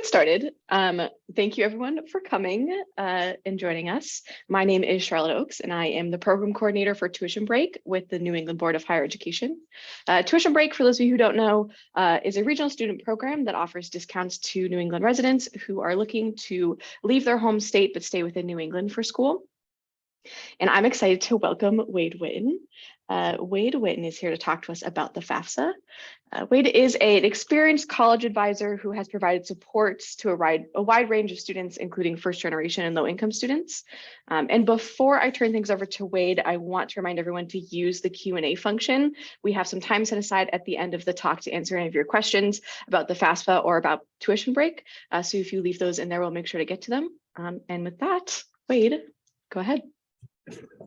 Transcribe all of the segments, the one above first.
started, thank you everyone for coming and joining us. My name is Charlotte Oakes, and I am the program coordinator for Tuition Break with the New England Board of Higher Education. Tuition Break, for those of you who don't know, is a regional student program that offers discounts to New England residents who are looking to leave their home state but stay within New England for school. And I'm excited to welcome Wade Witten. Wade Witten is here to talk to us about the FAFSA. Wade is an experienced college advisor who has provided supports to a wide range of students, including first generation and low income students. And before I turn things over to Wade, I want to remind everyone to use the Q&A function. We have some time set aside at the end of the talk to answer any of your questions about the FAFSA or about Tuition Break. So if you leave those in there, we'll make sure to get to them. And with that, Wade, go ahead.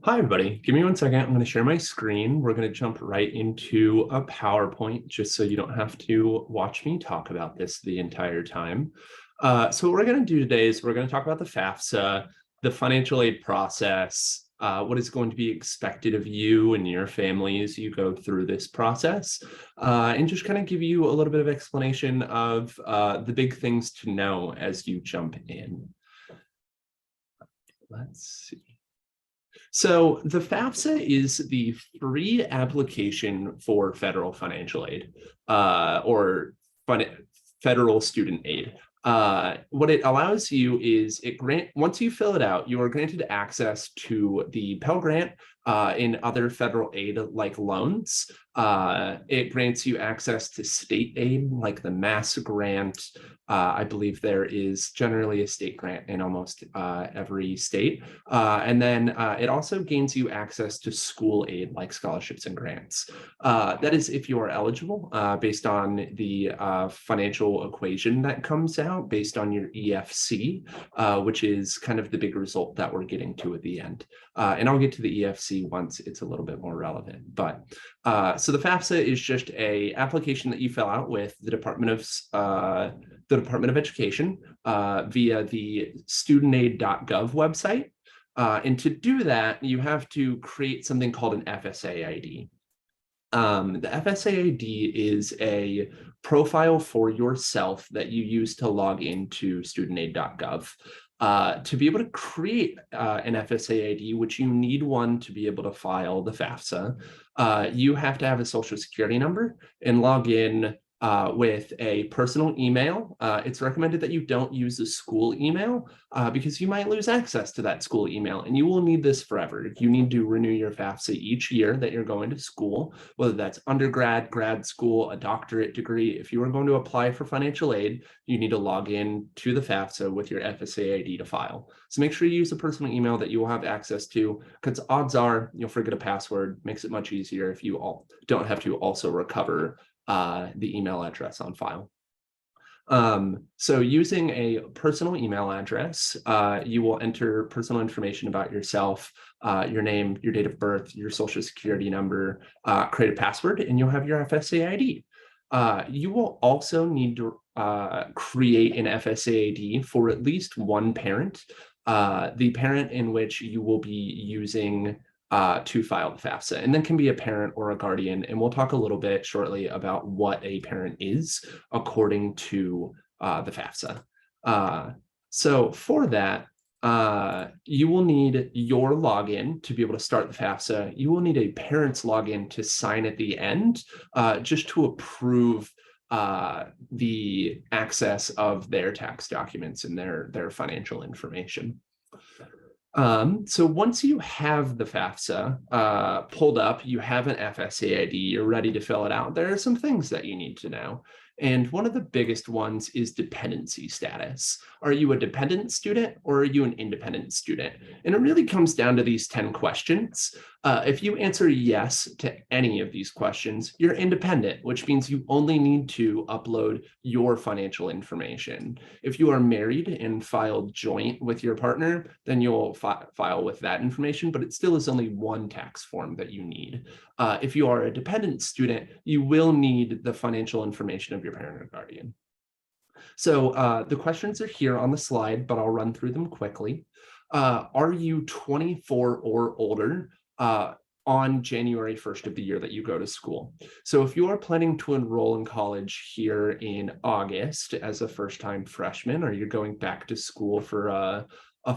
Hi, everybody. Give me 1 second. I'm going to share my screen. We're going to jump right into a PowerPoint just so you don't have to watch me talk about this the entire time. So what we're going to do today is we're going to talk about the FAFSA, the financial aid process, what is going to be expected of you and your family as you go through this process, and just kind of give you a little bit of explanation of the big things to know as you jump in. Let's see. So the FAFSA is the free application for federal financial aid or federal student aid. What it allows you is once you fill it out, you are granted access to the Pell Grant and other federal aid like loans. It grants you access to state aid like the Mass Grant. I believe there is generally a state grant in almost every state. And then it also gains you access to school aid like scholarships and grants. That is if you are eligible based on the financial equation that comes out based on your EFC, which is kind of the big result that we're getting to at the end. And I'll get to the EFC once it's a little bit more relevant. But so the FAFSA is just a application that you fill out with the Department of Education via the studentaid.gov website. And to do that, you have to create something called an FSA ID. The FSA ID is a profile for yourself that you use to log into studentaid.gov. To be able to create an FSA ID, which you need one to be able to file the FAFSA, you have to have a social security number and log in with a personal email. It's recommended that you don't use the school email because you might lose access to that school email, and you will need this forever. You need to renew your FAFSA each year that you're going to school, whether that's undergrad, grad school, a doctorate degree. If you are going to apply for financial aid, you need to log in to the FAFSA with your FSA ID to file. So make sure you use a personal email that you will have access to, because odds are you'll forget a password. Makes it much easier if you don't have to also recover the email address on file. So using a personal email address, you will enter personal information about yourself, your name, your date of birth, your social security number, create a password, and you'll have your FSA ID. You will also need to create an FSA ID for at least one parent, the parent in which you will be using to file the FAFSA, and then can be a parent or a guardian. And we'll talk a little bit shortly about what a parent is according to the FAFSA. So for that, you will need your login to be able to start the FAFSA. You will need a parent's login to sign at the end, just to approve the access of their tax documents and their financial information. So once you have the FAFSA pulled up, you have an FSA ID, you're ready to fill it out, there are some things that you need to know. And one of the biggest ones is dependency status. Are you a dependent student or are you an independent student? And it really comes down to these 10 questions. If you answer yes to any of these questions, you're independent, which means you only need to upload your financial information. If you are married and filed joint with your partner, then you'll file with that information, but it still is only one tax form that you need. If you are a dependent student, you will need the financial information of your parent or guardian. So the questions are here on the slide, but I'll run through them quickly. Are you 24 or older? on January 1st of the year that you go to school. So if you are planning to enroll in college here in August as a first-time freshman, or you're going back to school for a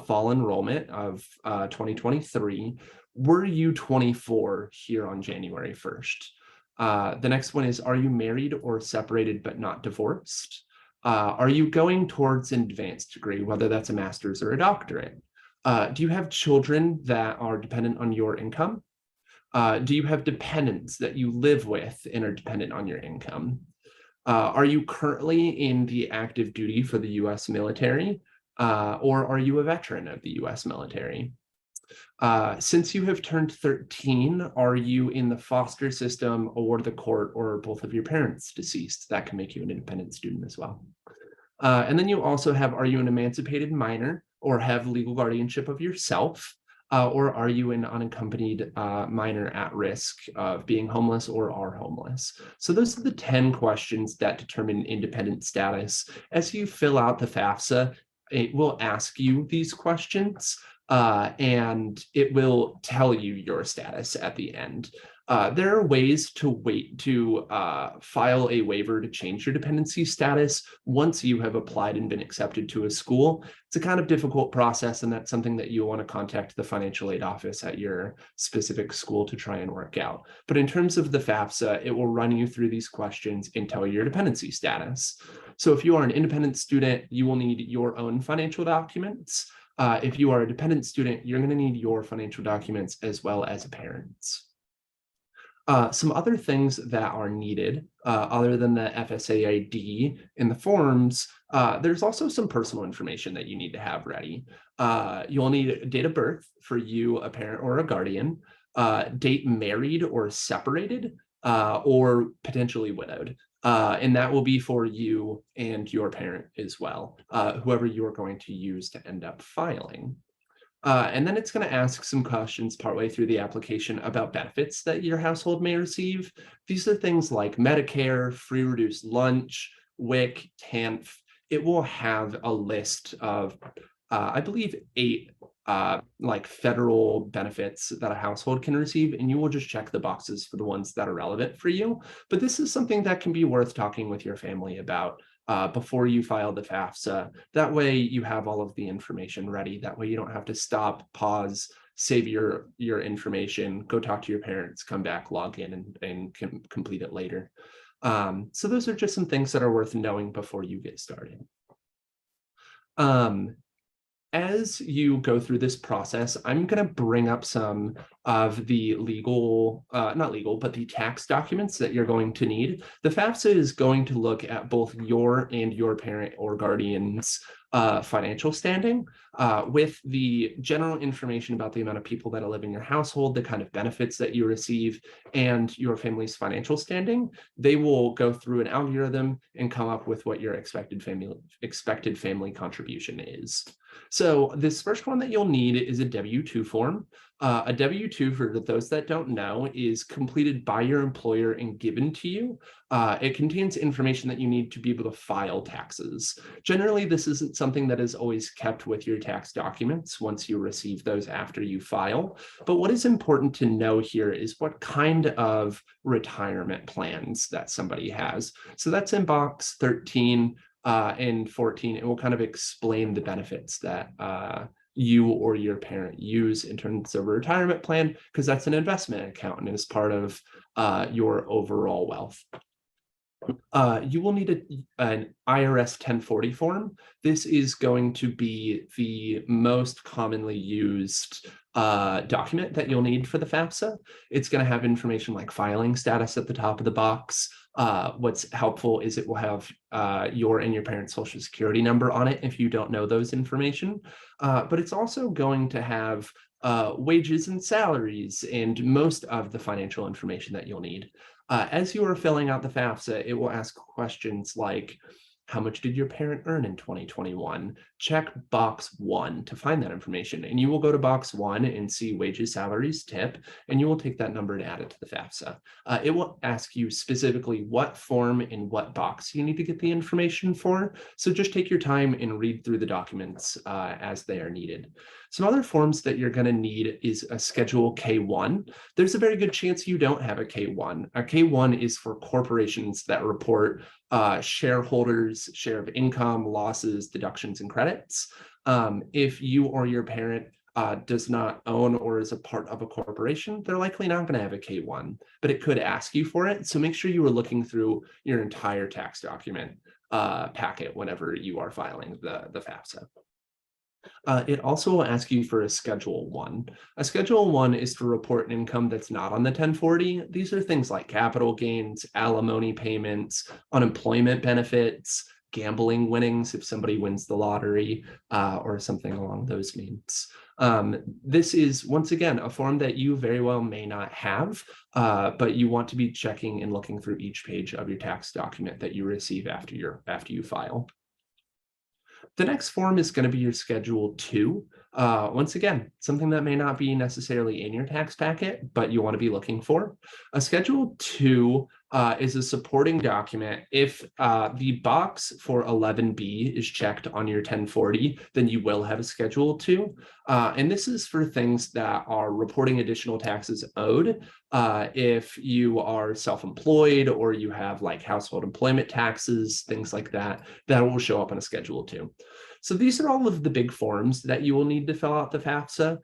fall enrollment of 2023, were you 24 here on January 1st? The next one is, are you married or separated but not divorced? Are you going towards an advanced degree, whether that's a master's or a doctorate? Do you have children that are dependent on your income? Do you have dependents that you live with and are dependent on your income? Are you currently in the active duty for the US military? Or are you a veteran of the US military? Since you have turned 13, are you in the foster system or the court, or both of your parents deceased? That can make you an independent student as well. And then you also have, are you an emancipated minor or have legal guardianship of yourself? Or are you an unaccompanied minor at risk of being homeless or are homeless? So those are the 10 questions that determine independent status. As you fill out the FAFSA, it will ask you these questions, and it will tell you your status at the end. There are ways to wait to file a waiver to change your dependency status once you have applied and been accepted to a school. It's a kind of difficult process, and that's something that you'll want to contact the financial aid office at your specific school to try and work out. But in terms of the FAFSA, it will run you through these questions and tell you your dependency status. So if you are an independent student, you will need your own financial documents. If you are a dependent student, you're going to need your financial documents as well as a parent's. Some other things that are needed, other than the FSA ID in the forms, there's also some personal information that you need to have ready. You'll need a date of birth for you, a parent or a guardian, date married or separated, or potentially widowed. And that will be for you and your parent as well, whoever you are going to use to end up filing. And then it's going to ask some questions partway through the application about benefits that your household may receive. These are things like Medicare, free reduced lunch, WIC, TANF. It will have a list of, I believe, 8 like federal benefits that a household can receive, and you will just check the boxes for the ones that are relevant for you. But this is something that can be worth talking with your family about before you file the FAFSA. That way you have all of the information ready. That way you don't have to stop, pause, save your information, go talk to your parents, come back, log in, and can complete it later. So those are just some things that are worth knowing before you get started. As you go through this process, I'm going to bring up some of the legal, not legal, but the tax documents that you're going to need. The FAFSA is going to look at both your and your parent or guardian's financial standing, with the general information about the amount of people that live in your household, the kind of benefits that you receive, and your family's financial standing. They will go through an algorithm and come up with what your expected family contribution is. So this first one that you'll need is a W-2 form. A W-2, for those that don't know, is completed by your employer and given to you. It contains information that you need to be able to file taxes. Generally, this isn't something that is always kept with your tax documents once you receive those after you file. But what is important to know here is what kind of retirement plans that somebody has. So that's in box 13 and 14. It will kind of explain the benefits that you or your parent use in terms of a retirement plan, because that's an investment account and is part of your overall wealth. You will need an IRS 1040 form. This is going to be the most commonly used document that you'll need for the FAFSA. It's going to have information like filing status at the top of the box. What's helpful is it will have your and your parents' social security number on it if you don't know those information. But it's also going to have wages and salaries and most of the financial information that you'll need. As you are filling out the FAFSA, it will ask questions like, How much did your parent earn in 2021? Check box 1 to find that information. And you will go to box 1 and see wages, salaries, tip, and you will take that number and add it to the FAFSA. It will ask you specifically what form in what box you need to get the information for. So just take your time and read through the documents as they are needed. Some other forms that you're going to need is a Schedule K1. There's a very good chance you don't have a K1. A K1 is for corporations that report shareholders, share of income, losses, deductions, and credits. If you or your parent does not own or is a part of a corporation, they're likely not going to have a K1, but it could ask you for it. So make sure you are looking through your entire tax document packet whenever you are filing the FAFSA. It also will ask you for a Schedule 1. A Schedule 1 is to report an income that's not on the 1040. These are things like capital gains, alimony payments, unemployment benefits, gambling winnings if somebody wins the lottery, or something along those means. This is, once again, a form that you very well may not have, but you want to be checking and looking through each page of your tax document that you receive after you file. The next form is going to be your Schedule 2. Once again, something that may not be necessarily in your tax packet, but you want to be looking for. A Schedule 2 is a supporting document. If the box for 11B is checked on your 1040, then you will have a Schedule 2. And this is for things that are reporting additional taxes owed. If you are self-employed or you have like household employment taxes, things like that, that will show up on a Schedule 2. So these are all of the big forms that you will need to fill out the FAFSA.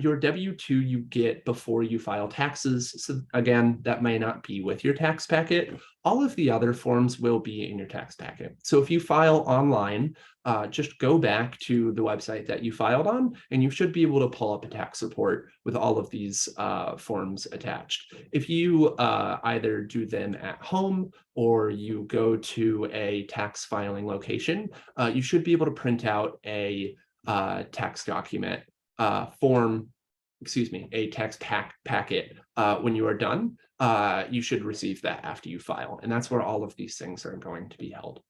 Your W-2 you get before you file taxes. So again, that may not be with your tax packet. All of the other forms will be in your tax packet. So if you file online, just go back to the website that you filed on, and you should be able to pull up a tax report with all of these forms attached. If you either do them at home or you go to a tax filing location, you should be able to print out a tax document a tax packet when you are done. You should receive that after you file, and that's where all of these things are going to be held.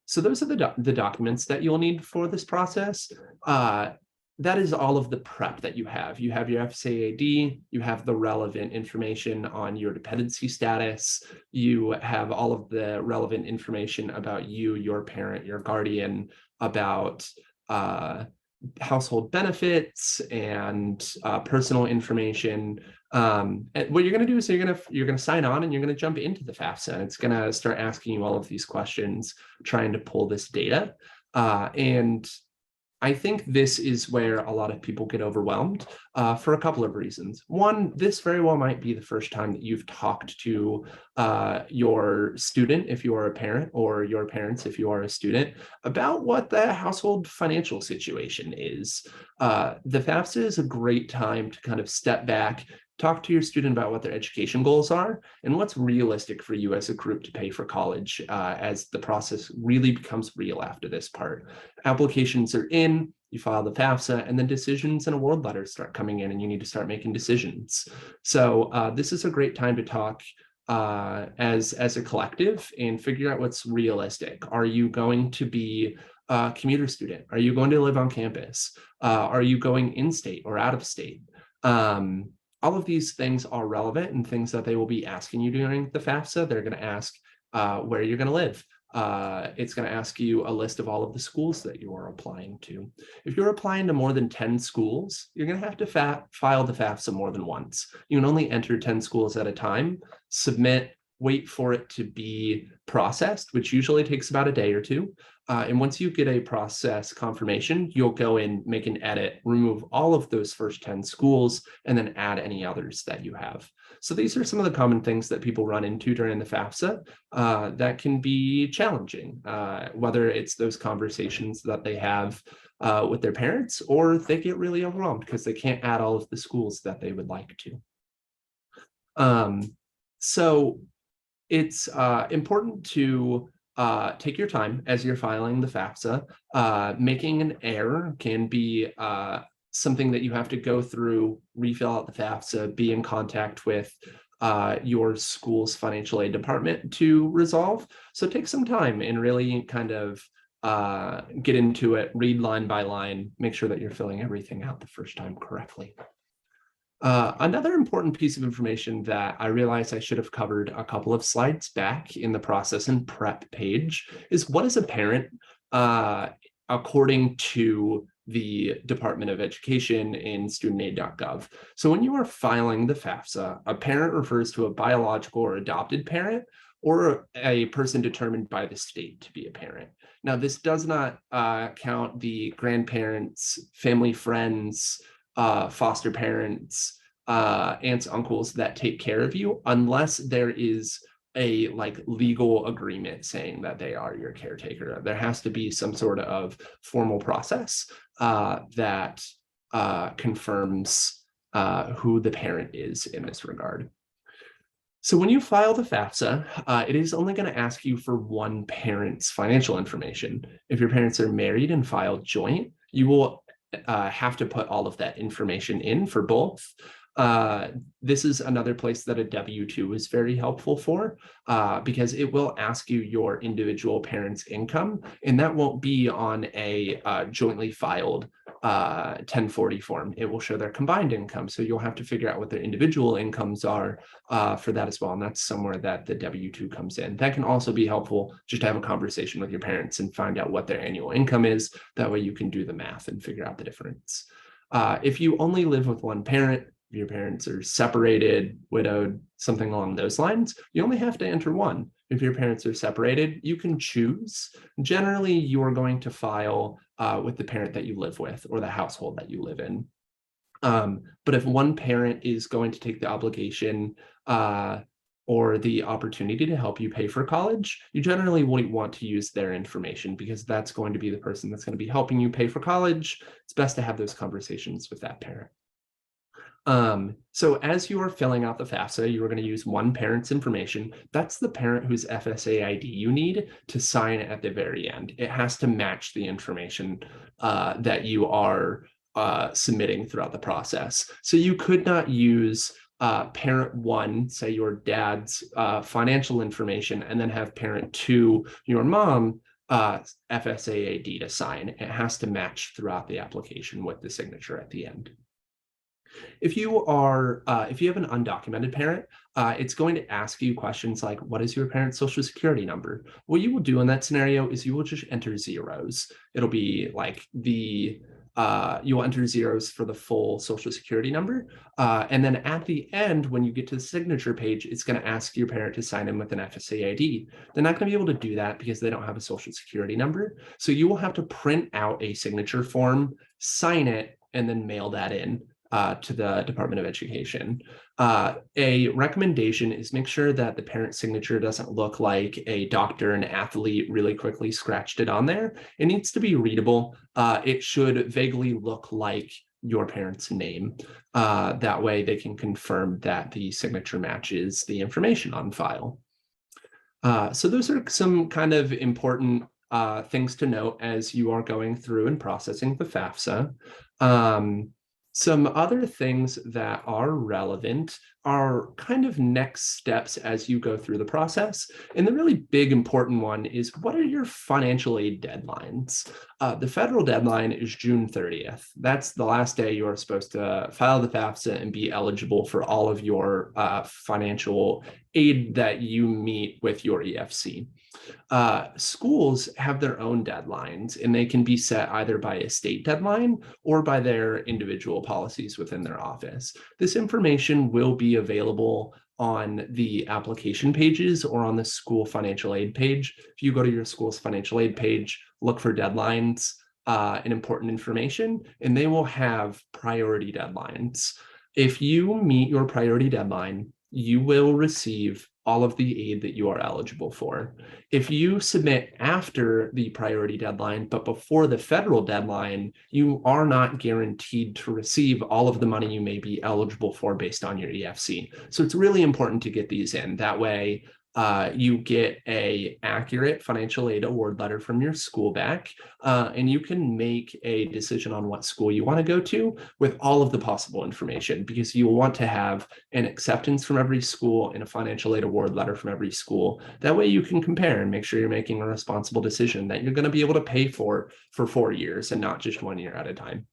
So those are the documents that you'll need for this process. That is all of the prep that you have. You have your FSA-ID, you have the relevant information on your dependency status, you have all of the relevant information about you, your parent, your guardian, about household benefits and personal information. And what you're going to do is you're going to sign on and you're going to jump into the FAFSA, and it's going to start asking you all of these questions, trying to pull this data. And I think this is where a lot of people get overwhelmed for a couple of reasons. One, this very well might be the first time that you've talked to your student, if you are a parent, or your parents, if you are a student, about what the household financial situation is. The FAFSA is a great time to kind of step back, talk to your student about what their education goals are and what's realistic for you as a group to pay for college as the process really becomes real after this part. Applications are in, you file the FAFSA, and then decisions and award letters start coming in and you need to start making decisions. So this is a great time to talk as a collective and figure out what's realistic. Are you going to be a commuter student? Are you going to live on campus? Are you going in-state or out of state? All of these things are relevant and things that they will be asking you during the FAFSA. They're going to ask where you're going to live. It's going to ask you a list of all of the schools that you are applying to. If you're applying to more than 10 schools, you're going to have to file the FAFSA more than once. You can only enter 10 schools at a time, submit, wait for it to be processed, which usually takes about a day or two. And once you get a process confirmation, you'll go in, make an edit, remove all of those first 10 schools, and then add any others that you have. So these are some of the common things that people run into during the FAFSA that can be challenging, whether it's those conversations that they have with their parents, or they get really overwhelmed because they can't add all of the schools that they would like to. So it's important to take your time as you're filing the FAFSA. Making an error can be something that you have to go through, refill out the FAFSA, be in contact with your school's financial aid department to resolve. So take some time and really kind of get into it, read line by line, make sure that you're filling everything out the first time correctly. Another important piece of information that I realized I should have covered a couple of slides back in the process and prep page is what is a parent according to the Department of Education in studentaid.gov. So when you are filing the FAFSA, a parent refers to a biological or adopted parent or a person determined by the state to be a parent. Now, this does not count the grandparents, family friends, foster parents, aunts, uncles that take care of you, unless there is a legal agreement saying that they are your caretaker. There has to be some sort of formal process that confirms who the parent is in this regard. So when you file the FAFSA, it is only going to ask you for one parent's financial information. If your parents are married and filed joint, you will have to put all of that information in for both. This is another place that a W-2 is very helpful for because it will ask you your individual parent's income, and that won't be on a jointly filed 1040 form. It will show their combined income. So you'll have to figure out what their individual incomes are for that as well. And that's somewhere that the W-2 comes in. That can also be helpful just to have a conversation with your parents and find out what their annual income is. That way you can do the math and figure out the difference. If you only live with one parent, if your parents are separated, widowed, something along those lines, you only have to enter one. If your parents are separated, you can choose. Generally, you are going to file with the parent that you live with or the household that you live in. But if one parent is going to take the obligation or the opportunity to help you pay for college, you generally wouldn't want to use their information because that's going to be the person that's going to be helping you pay for college. It's best to have those conversations with that parent. So as you are filling out the FAFSA, you are going to use one parent's information. That's the parent whose FSA ID you need to sign at the very end. It has to match the information that you are submitting throughout the process. So you could not use parent one, say your dad's financial information, and then have parent two, your mom, FSA ID to sign. It has to match throughout the application with the signature at the end. If you have an undocumented parent, it's going to ask you questions like, what is your parent's social security number? What you will do in that scenario is you will just enter zeros. It'll be like you will enter zeros for the full social security number. And then at the end, when you get to the signature page, it's going to ask your parent to sign in with an FSA ID. They're not going to be able to do that because they don't have a social security number. So you will have to print out a signature form, sign it, and then mail that in to the Department of Education. A recommendation is make sure that the parent signature doesn't look like a doctor and athlete really quickly scratched it on there. It needs to be readable. It should vaguely look like your parent's name. That way they can confirm that the signature matches the information on file. So those are some kind of important things to note as you are going through and processing the FAFSA. Some other things that are relevant are kind of next steps as you go through the process. And the really big important one is, what are your financial aid deadlines? The federal deadline is June 30th. That's the last day you are supposed to file the FAFSA and be eligible for all of your financial aid that you meet with your EFC. Schools have their own deadlines, and they can be set either by a state deadline or by their individual policies within their office. This information will be available on the application pages or on the school financial aid page. If you go to your school's financial aid page, look for deadlines and important information, and they will have priority deadlines. If you meet your priority deadline, you will receive all of the aid that you are eligible for. If you submit after the priority deadline, but before the federal deadline, you are not guaranteed to receive all of the money you may be eligible for based on your EFC. So it's really important to get these in. That way, you get a accurate financial aid award letter from your school back, and you can make a decision on what school you want to go to with all of the possible information, because you want to have an acceptance from every school and a financial aid award letter from every school. That way you can compare and make sure you're making a responsible decision that you're going to be able to pay for 4 years and not just 1 year at a time.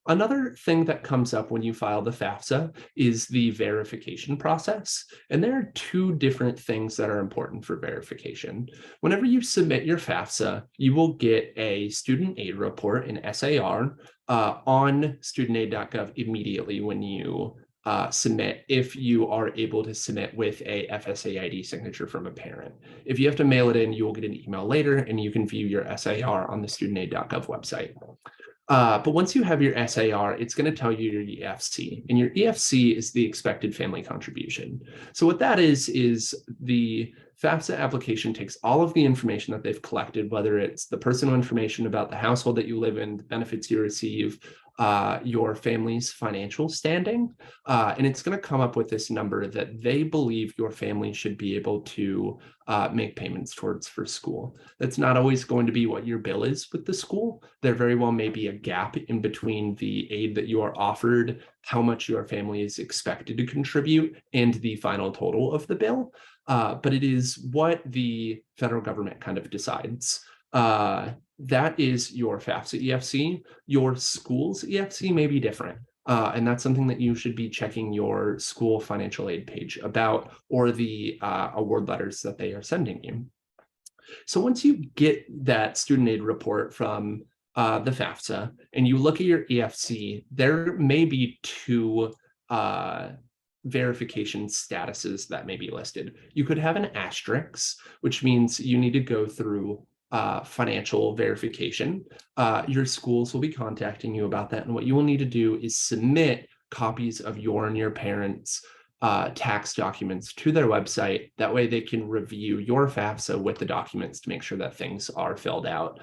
Another thing that comes up when you file the FAFSA is the verification process. And there are 2 different things that are important for verification. Whenever you submit your FAFSA, you will get a student aid report, an SAR, on studentaid.gov immediately when you submit, if you are able to submit with a FSA ID signature from a parent. If you have to mail it in, you will get an email later and you can view your SAR on the studentaid.gov website. But once you have your SAR, it's going to tell you your EFC, and your EFC is the expected family contribution. So what that is the FAFSA application takes all of the information that they've collected, whether it's the personal information about the household that you live in, the benefits you receive, your family's financial standing, and it's going to come up with this number that they believe your family should be able to make payments towards for school. That's not always going to be what your bill is with the school. There very well may be a gap in between the aid that you are offered, how much your family is expected to contribute, and the final total of the bill. But it is what the federal government kind of decides. That is your FAFSA EFC. Your school's EFC may be different. And that's something that you should be checking your school financial aid page about, or the award letters that they are sending you. So once you get that student aid report from the FAFSA and you look at your EFC, there may be 2 verification statuses that may be listed. You could have an asterisk, which means you need to go through financial verification. Your schools will be contacting you about that. And what you will need to do is submit copies of your and your parents' tax documents to their website. That way they can review your FAFSA with the documents to make sure that things are filled out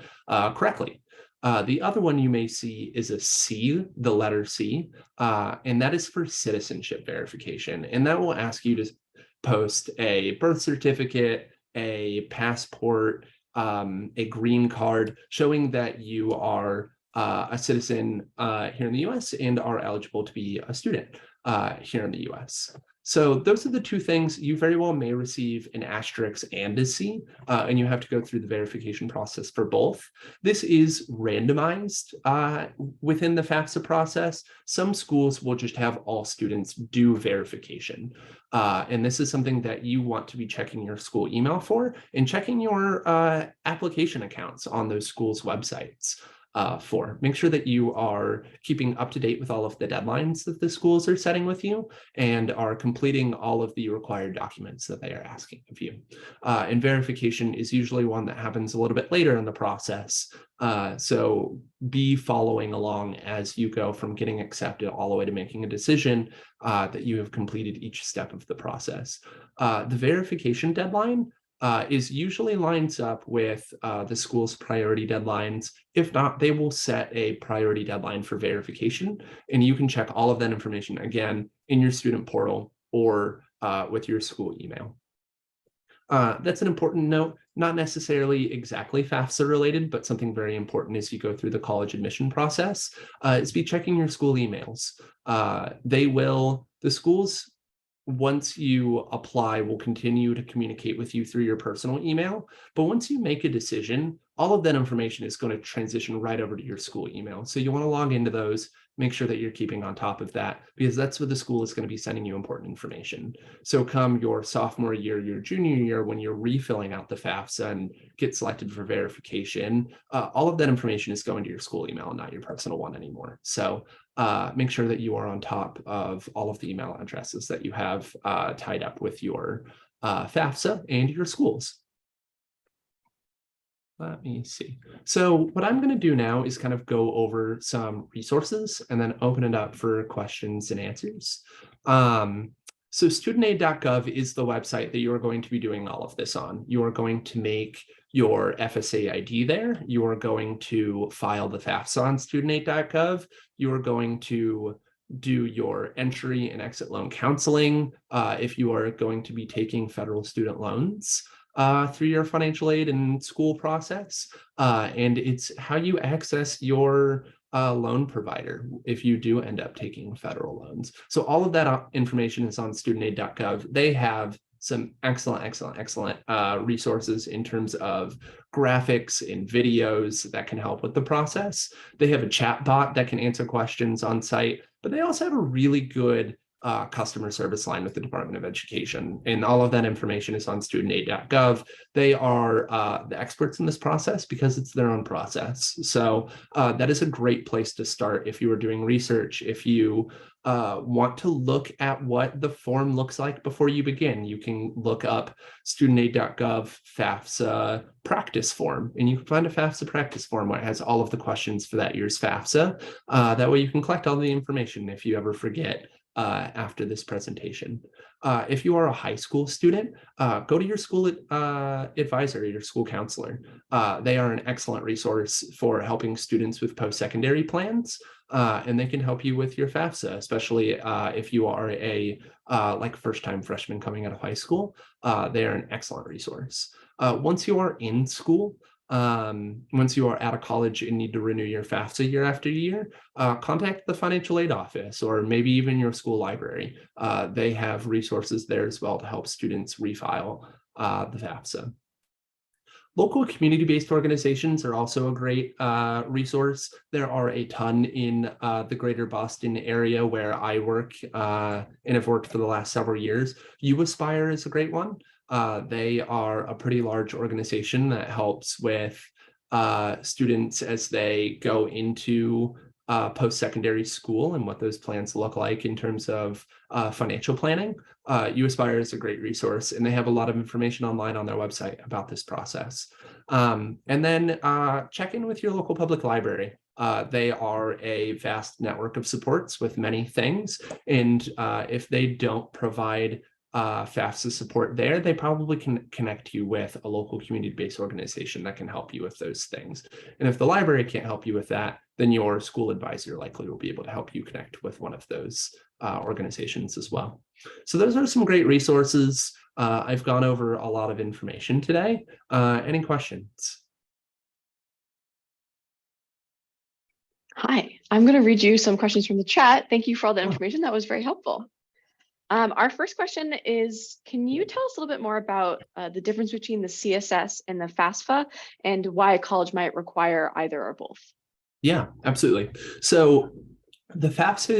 correctly. The other one you may see is a C, the letter C, and that is for citizenship verification. And that will ask you to post a birth certificate, a passport, a green card showing that you are a citizen here in the US and are eligible to be a student here in the US. So those are the 2 things. You very well may receive an asterisk and a C, and you have to go through the verification process for both. This is randomized within the FAFSA process. Some schools will just have all students do verification. And this is something that you want to be checking your school email for, and checking your application accounts on those schools' websites for. Make sure that you are keeping up to date with all of the deadlines that the schools are setting with you, and are completing all of the required documents that they are asking of you. And verification is usually one that happens a little bit later in the process. So be following along as you go from getting accepted all the way to making a decision, that you have completed each step of the process. The verification deadline is usually lines up with the school's priority deadlines. If not, they will set a priority deadline for verification, and you can check all of that information again in your student portal or with your school email. That's an important note, not necessarily exactly FAFSA related, but something very important as you go through the college admission process, is be checking your school emails. The schools, once you apply, will continue to communicate with you through your personal email. But once you make a decision, all of that information is going to transition right over to your school email. So you want to log into those, make sure that you're keeping on top of that, because that's where the school is going to be sending you important information. So come your sophomore year, your junior year, when you're refilling out the FAFSA and get selected for verification, all of that information is going to your school email, not your personal one anymore. So make sure that you are on top of all of the email addresses that you have tied up with your FAFSA and your schools. Let me see. So what I'm going to do now is kind of go over some resources and then open it up for questions and answers. So studentaid.gov is the website that you are going to be doing all of this on. You are going to make your FSA ID there. You are going to file the FAFSA on studentaid.gov. You are going to do your entry and exit loan counseling if you are going to be taking federal student loans through your financial aid and school process. And it's how you access your loan provider if you do end up taking federal loans. So all of that information is on studentaid.gov. They have some excellent resources in terms of graphics and videos that can help with the process. They have a chat bot that can answer questions on site, but they also have a really good customer service line with the Department of Education. And all of that information is on studentaid.gov. They are the experts in this process because it's their own process. So that is a great place to start if you are doing research. If you want to look at what the form looks like before you begin, you can look up studentaid.gov FAFSA practice form, and you can find a FAFSA practice form where it has all of the questions for that year's FAFSA. That way you can collect all the information if you ever forget after this presentation. If you are a high school student, go to your school advisor, your school counselor. They are an excellent resource for helping students with post-secondary plans, and they can help you with your FAFSA, especially if you are a like first-time freshman coming out of high school. They are an excellent resource. Once you are in school, once you are out of college and need to renew your FAFSA year after year, contact the financial aid office or maybe even your school library. They have resources there as well to help students refile the FAFSA. Local community-based organizations are also a great resource. There are a ton in the greater Boston area where I work and have worked for the last several years. You Aspire is a great one. They are a pretty large organization that helps with students as they go into post-secondary school and what those plans look like in terms of financial planning. You Aspire is a great resource, and they have a lot of information online on their website about this process. And then check in with your local public library. They are a vast network of supports with many things, and if they don't provide FAFSA support there, they probably can connect you with a local community-based organization that can help you with those things. And if the library can't help you with that, then your school advisor likely will be able to help you connect with one of those organizations as well. So those are some great resources. I've gone over a lot of information today. Any questions? Hi, I'm going to read you some questions from the chat. Thank you for all the information. That was very helpful. Our first question is, can you tell us a little bit more about the difference between the CSS and the FAFSA and why a college might require either or both? Yeah, absolutely. So the FAFSA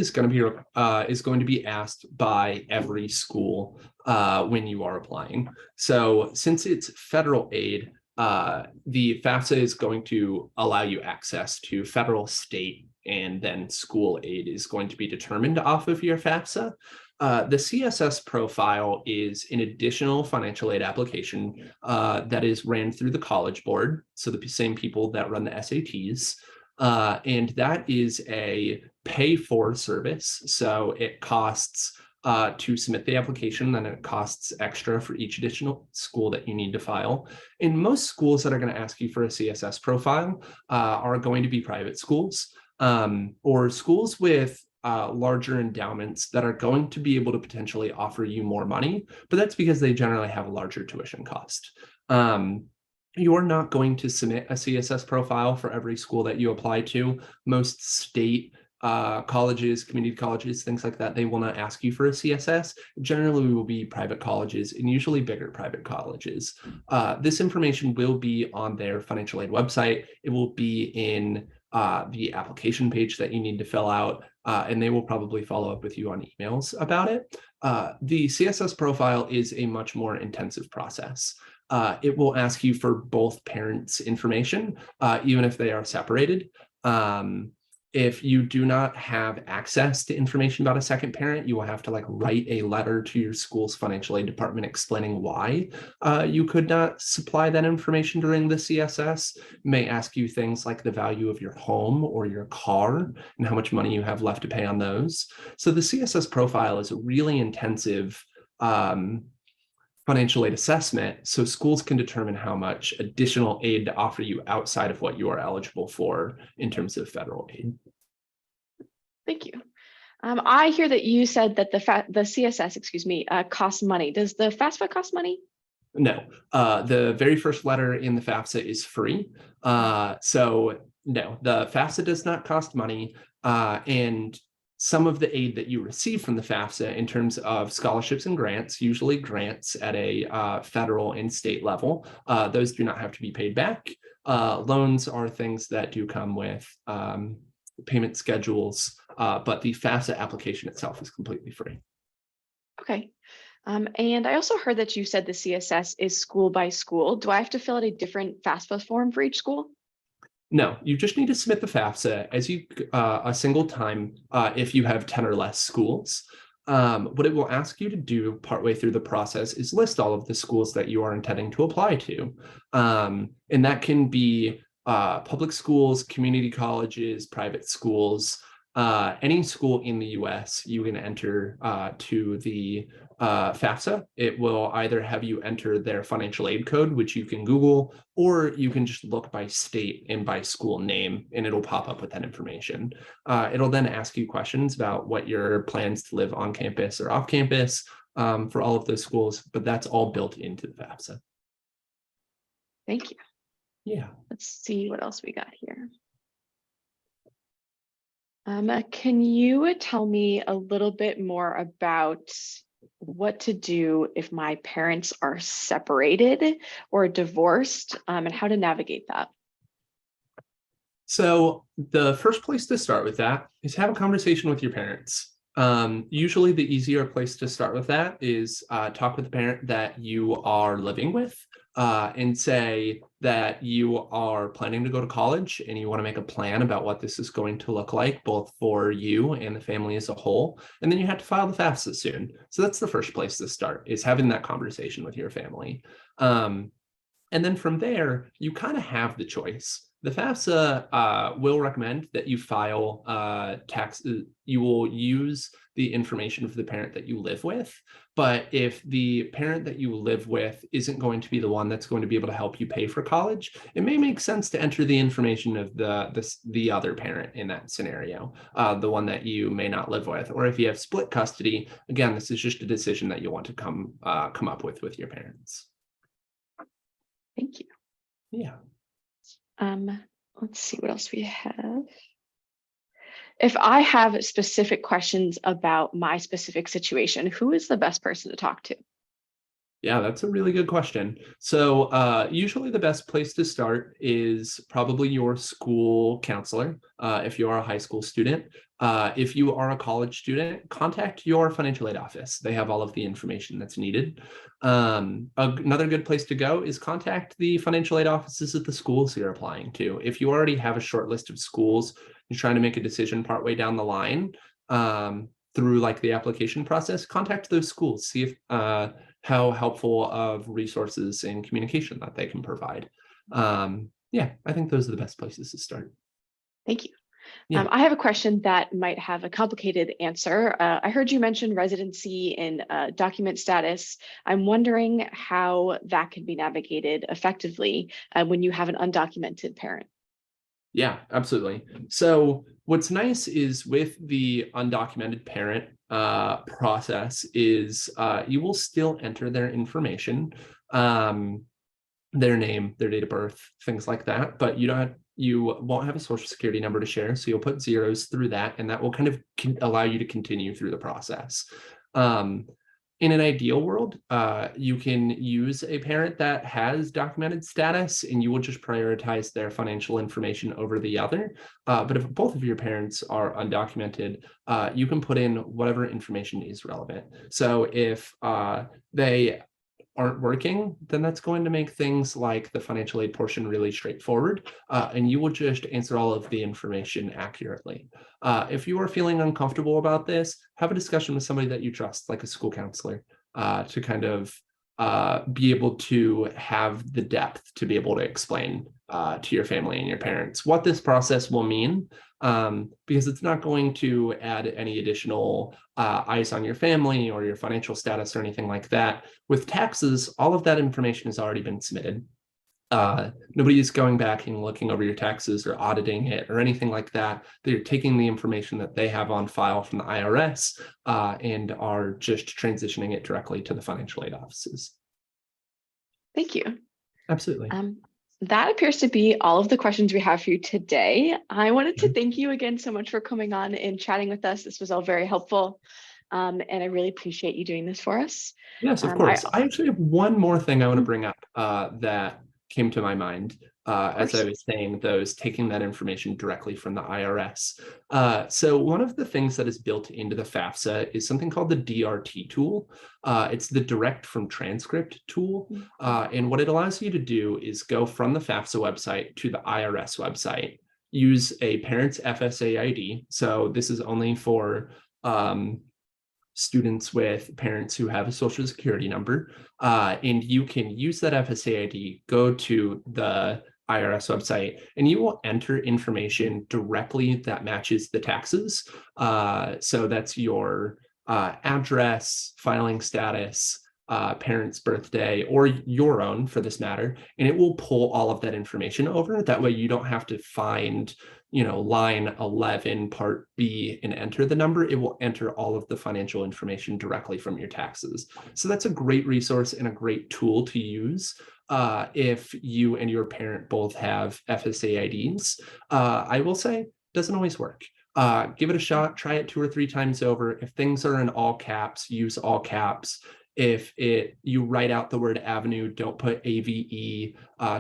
is going to be asked by every school when you are applying. So since it's federal aid, the FAFSA is going to allow you access to federal, state, and then school aid is going to be determined off of your FAFSA. The CSS profile is an additional financial aid application that is ran through the College Board, so the same people that run the SATs, and that is a pay-for service. So it costs to submit the application, then it costs extra for each additional school that you need to file. And most schools that are going to ask you for a CSS profile are going to be private schools or schools with larger endowments that are going to be able to potentially offer you more money, but that's because they generally have a larger tuition cost. You're not going to submit a CSS profile for every school that you apply to. Most state colleges, community colleges, things like that, they will not ask you for a CSS. Generally, we will be private colleges and usually bigger private colleges. This information will be on their financial aid website. It will be in the application page that you need to fill out, and they will probably follow up with you on emails about it. The CSS profile is a much more intensive process. It will ask you for both parents' information, even if they are separated. If you do not have access to information about a second parent, you will have to write a letter to your school's financial aid department explaining why you could not supply that information during the CSS. It may ask you things like the value of your home or your car and how much money you have left to pay on those. So the CSS profile is a really intensive financial aid assessment, so schools can determine how much additional aid to offer you outside of what you are eligible for in terms of federal aid. Thank you. I hear that you said that the CSS, excuse me, costs money. Does the FAFSA cost money? No, the very first letter in the FAFSA is free. So no, the FAFSA does not cost money. And some of the aid that you receive from the FAFSA in terms of scholarships and grants, usually grants at a federal and state level, those do not have to be paid back. Loans are things that do come with payment schedules, but the FAFSA application itself is completely free. Okay. And I also heard that you said the CSS is school by school. Do I have to fill out a different FAFSA form for each school? No, you just need to submit the FAFSA as you a single time if you have 10 or less schools. What it will ask you to do partway through the process is list all of the schools that you are intending to apply to. And that can be public schools, community colleges, private schools, any school in the US, you can enter to the FAFSA. It will either have you enter their financial aid code, which you can Google, or you can just look by state and by school name, and it'll pop up with that information. It'll then ask you questions about what your plans to live on campus or off campus for all of those schools, but that's all built into the FAFSA. Thank you. Yeah. Let's see what else we got here. Can you tell me a little bit more about what to do if my parents are separated or divorced, and how to navigate that? So the first place to start with that is have a conversation with your parents. Usually the easier place to start with that is talk with the parent that you are living with and say that you are planning to go to college and you want to make a plan about what this is going to look like, both for you and the family as a whole. And then you have to file the FAFSA soon. So that's the first place to start, is having that conversation with your family. And then from there, you kind of have the choice. The FAFSA will recommend that you file taxes. You will use the information of the parent that you live with. But if the parent that you live with isn't going to be the one that's going to be able to help you pay for college, it may make sense to enter the information of the other parent in that scenario, the one that you may not live with. Or if you have split custody, again, this is just a decision that you want to come up with your parents. Thank you. Yeah. Let's see what else we have. If I have specific questions about my specific situation, who is the best person to talk to? Yeah, that's a really good question. So usually the best place to start is probably your school counselor, if you are a high school student. If you are a college student, contact your financial aid office. They have all of the information that's needed. Another good place to go is contact the financial aid offices at the schools you're applying to. If you already have a short list of schools, you're trying to make a decision partway down the line through like the application process, contact those schools, see if how helpful of resources and communication that they can provide. Yeah, I think those are the best places to start. Thank you. Yeah. I have a question that might have a complicated answer. I heard you mention residency and document status. I'm wondering how that can be navigated effectively when you have an undocumented parent. Yeah, absolutely. So what's nice is with the undocumented parent process is you will still enter their information, their name, their date of birth, things like that, but you won't have a social security number to share. So you'll put zeros through that, and that will kind of allow you to continue through the process. In an ideal world, you can use a parent that has documented status and you will just prioritize their financial information over the other. But if both of your parents are undocumented, you can put in whatever information is relevant. So if they aren't working, then that's going to make things like the financial aid portion really straightforward, and you will just answer all of the information accurately. If you are feeling uncomfortable about this, have a discussion with somebody that you trust, like a school counselor, to kind of be able to have the depth to be able to explain to your family and your parents what this process will mean, because it's not going to add any additional eyes on your family or your financial status or anything like that. With taxes, all of that information has already been submitted. Nobody is going back and looking over your taxes or auditing it or anything like that. They're taking the information that they have on file from the IRS and are just transitioning it directly to the financial aid offices. Thank you. Absolutely. That appears to be all of the questions we have for you today. I wanted to thank you again so much for coming on and chatting with us. This was all very helpful. And I really appreciate you doing this for us. Yes, of course. I actually have one more thing I want to bring up that came to my mind as I was saying those, taking that information directly from the IRS. So one of the things that is built into the FAFSA is something called the DRT tool. It's the direct from transcript tool. And what it allows you to do is go from the FAFSA website to the IRS website, use a parent's FSA ID. So this is only for students with parents who have a social security number, and you can use that FSA ID, go to the IRS website, and you will enter information directly that matches the taxes. So that's your address, filing status, parent's birthday, or your own for this matter, and it will pull all of that information over. That way you don't have to find line 11 part B and enter the number. It will enter all of the financial information directly from your taxes. So that's a great resource and a great tool to use if you and your parent both have FSA IDs. I will say, doesn't always work. Give it a shot, try it 2 or 3 times over. If things are in all caps, use all caps. If you write out the word avenue, don't put AVE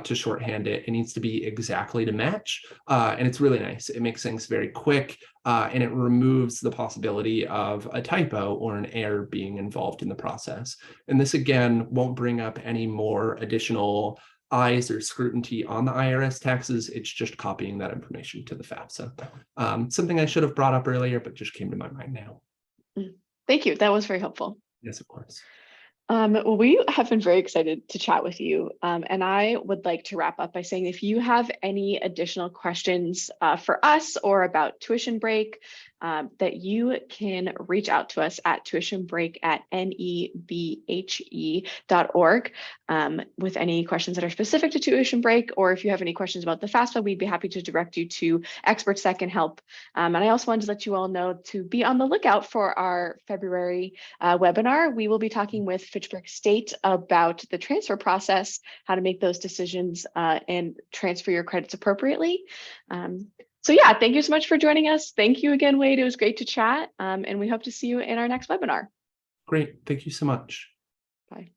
to shorthand it. It needs to be exactly to match. And it's really nice. It makes things very quick and it removes the possibility of a typo or an error being involved in the process. And this, again, won't bring up any more additional eyes or scrutiny on the IRS taxes. It's just copying that information to the FAFSA. Something I should have brought up earlier, but just came to my mind now. Thank you. That was very helpful. Yes, of course. Well, we have been very excited to chat with you. And I would like to wrap up by saying if you have any additional questions for us or about Tuition Break, that you can reach out to us at tuitionbreak@nebhe.org with any questions that are specific to Tuition Break, or if you have any questions about the FAFSA, we'd be happy to direct you to experts that can help. And I also wanted to let you all know to be on the lookout for our February webinar. We will be talking with Fitchburg State about the transfer process, how to make those decisions and transfer your credits appropriately. So yeah, thank you so much for joining us. Thank you again, Wade. It was great to chat. And we hope to see you in our next webinar. Great. Thank you so much. Bye.